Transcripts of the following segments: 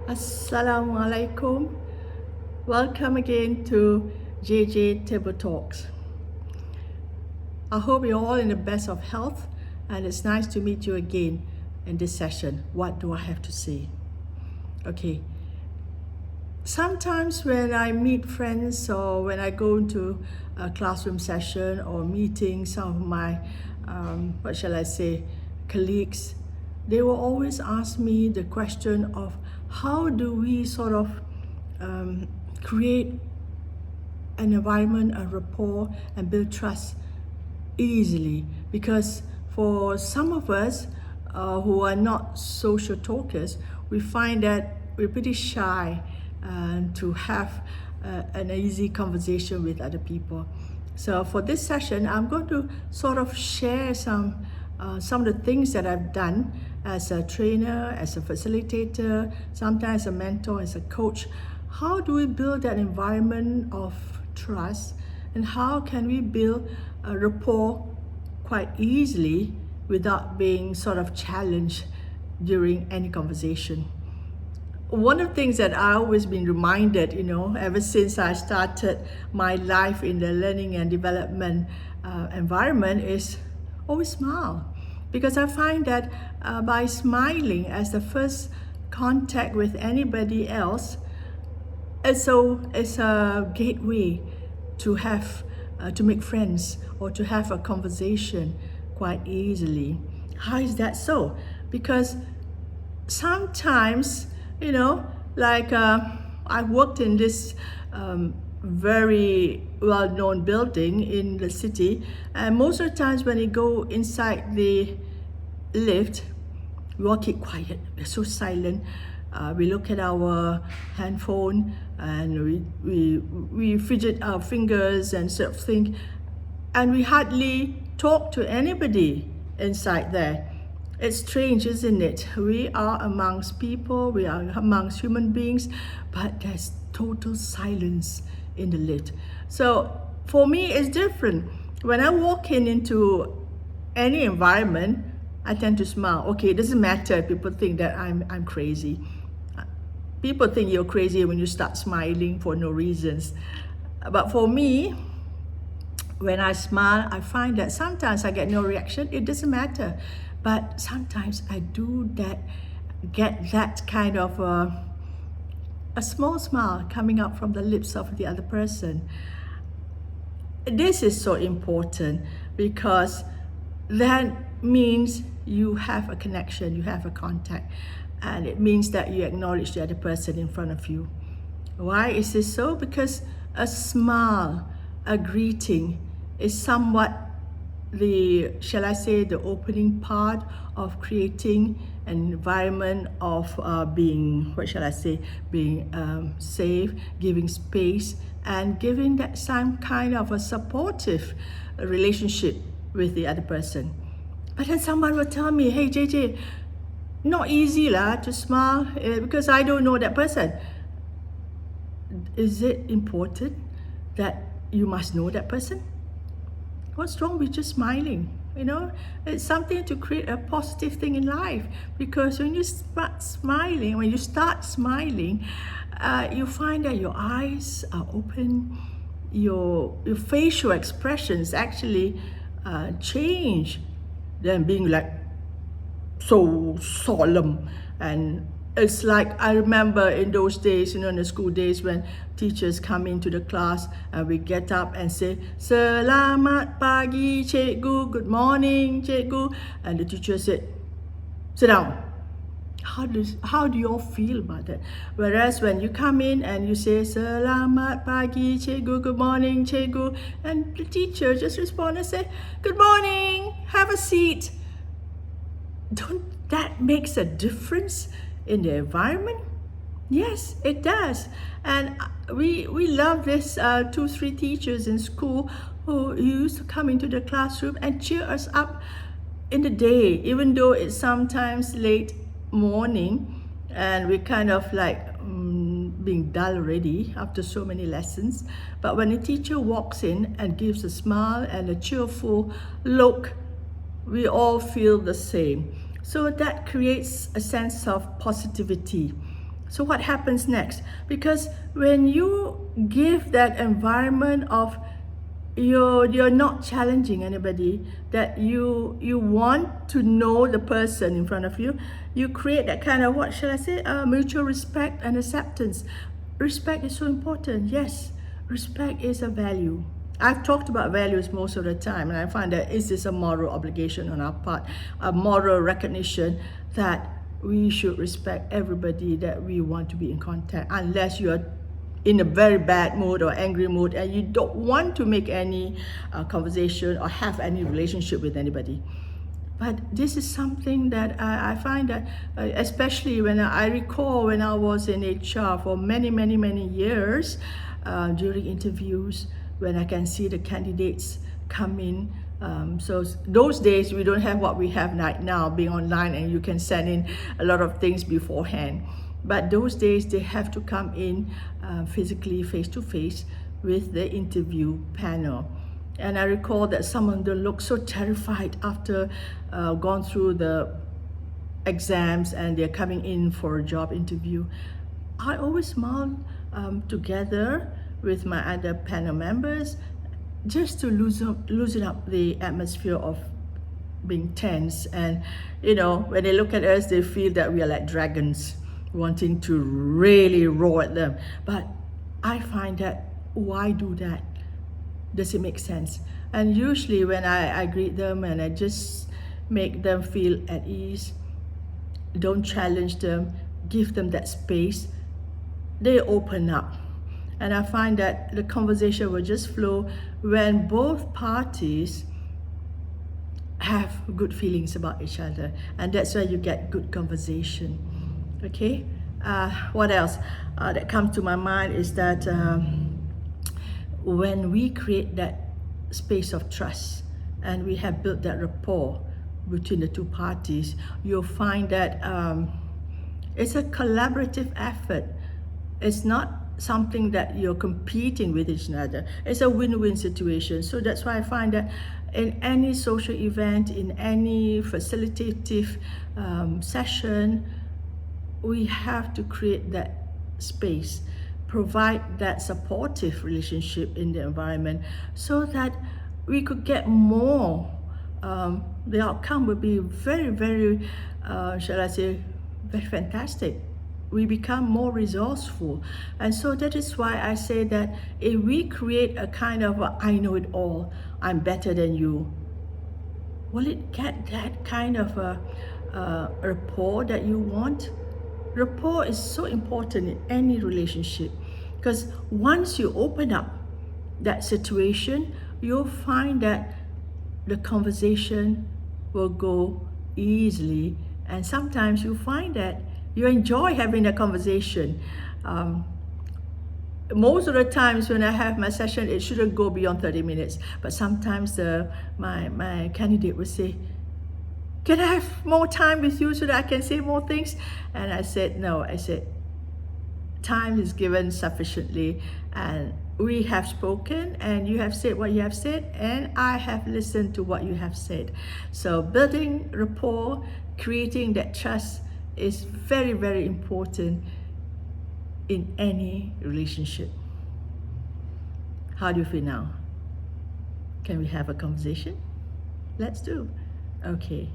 Assalamualaikum. Welcome again to JJ Table Talks. I hope you're all in the best of health, and it's nice to meet you again in this session. What do I have to say? Okay. Sometimes when I meet friends or when I go into a classroom session or meeting some of my, colleagues, they will always ask me the question of how do we sort of create an environment, a rapport, and build trust easily? Because for some of us who are not social talkers, we find that we're pretty shy to have an easy conversation with other people. So for this session, I'm going to sort of share some of the things that I've done as a trainer, as a facilitator, sometimes a mentor, as a coach. How do we build that environment of trust, and how can we build a rapport quite easily without being sort of challenged during any conversation? One of the things that I've always been reminded, ever since I started my life in the learning and development environment is always smile. Because I find that by smiling as the first contact with anybody else, it's a gateway to have to make friends or to have a conversation quite easily. How is that so? Because sometimes, I worked in this very well-known building in the city, and most of the times when you go inside the lift, we all keep quiet. We're so silent. We look at our handphone and we fidget our fingers and sort of think, and we hardly talk to anybody inside there. It's strange, isn't it? We are amongst people, we are amongst human beings, but there's total silence in the lift. So for me, it's different. When I walk into any environment, I tend to smile. Okay, it doesn't matter if people think that I'm crazy. People think you're crazy when you start smiling for no reasons. But for me, when I smile, I find that sometimes I get no reaction. It doesn't matter. But sometimes I do get that kind of a small smile coming up from the lips of the other person. This is so important because that means you have a connection, you have a contact, and it means that you acknowledge the other person in front of you. Why is this so? Because a smile, a greeting is somewhat the opening part of creating an environment of being safe, giving space, and giving that some kind of a supportive relationship with the other person. But then someone will tell me, hey JJ, not easy to smile because I don't know that person. Is it important that you must know that person? What's wrong with just smiling? It's something to create a positive thing in life, because when you start smiling, you find that your eyes are open, your facial expressions actually change than being like so solemn. And it's like, I remember in those days, in the school days, when teachers come into the class and we get up and say, Selamat pagi, cikgu, good morning, cikgu. And the teacher said, sit down. How do you all feel about that? Whereas when you come in and you say, Selamat pagi, cikgu, good morning, cikgu, and the teacher just responds and say, good morning, have a seat. Don't that makes a difference in the environment? Yes, it does. And we love this 2-3 teachers in school who used to come into the classroom and cheer us up in the day, even though it's sometimes late morning and we kind of like being dull already after so many lessons. But when a teacher walks in and gives a smile and a cheerful look, we all feel the same. So that creates a sense of positivity. So what happens next? Because when you give that environment of you're not challenging anybody, that you want to know the person in front of you, you create that kind of, what shall I say, mutual respect and acceptance. Respect is so important. Yes, respect is a value. I've talked about values most of the time, and I find that it is a moral obligation on our part, a moral recognition that we should respect everybody that we want to be in contact, unless you are in a very bad mood or angry mood and you don't want to make any conversation or have any relationship with anybody. But this is something that I find that, especially when I recall when I was in HR for many years, during interviews, when I can see the candidates come in. So those days we don't have what we have right now, being online, and you can send in a lot of things beforehand. But those days they have to come in physically, face to face with the interview panel. And I recall that some of them looked so terrified after gone through the exams and they're coming in for a job interview. I always smile together with my other panel members, just to loosen up the atmosphere of being tense. And when they look at us, they feel that we are like dragons wanting to really roar at them. But I find that, why do that? Does it make sense? And usually when I greet them and I just make them feel at ease, don't challenge them, give them that space, they open up. And I find that the conversation will just flow when both parties have good feelings about each other. And that's why you get good conversation. Okay? What else that comes to my mind is that when we create that space of trust and we have built that rapport between the two parties, you'll find that it's a collaborative effort. It's not something that you're competing with each other. It's a win-win situation. So that's why I find that in any social event, in any facilitative session, we have to create that space, provide that supportive relationship in the environment so that we could get more. The outcome will be very, shall I say, very fantastic. We become more resourceful. And so that is why I say that if we create a kind of I know it all, I'm better than you, will it get that kind of a rapport that you want? Rapport is so important in any relationship, because once you open up that situation, you'll find that the conversation will go easily, and sometimes you find that you enjoy having a conversation. Most of the times when I have my session, it shouldn't go beyond 30 minutes, but sometimes my candidate will say, can I have more time with you so that I can say more things? And I said, no. I said, time is given sufficiently, and we have spoken, and you have said what you have said, and I have listened to what you have said. So building rapport, creating that trust is very important in any relationship. How do you feel now? Can we have a conversation? Let's do. Okay.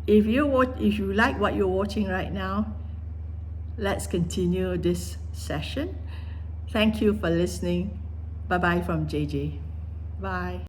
If you like what you're watching right now, let's continue this session. Thank you for listening. Bye-bye from JJ. Bye.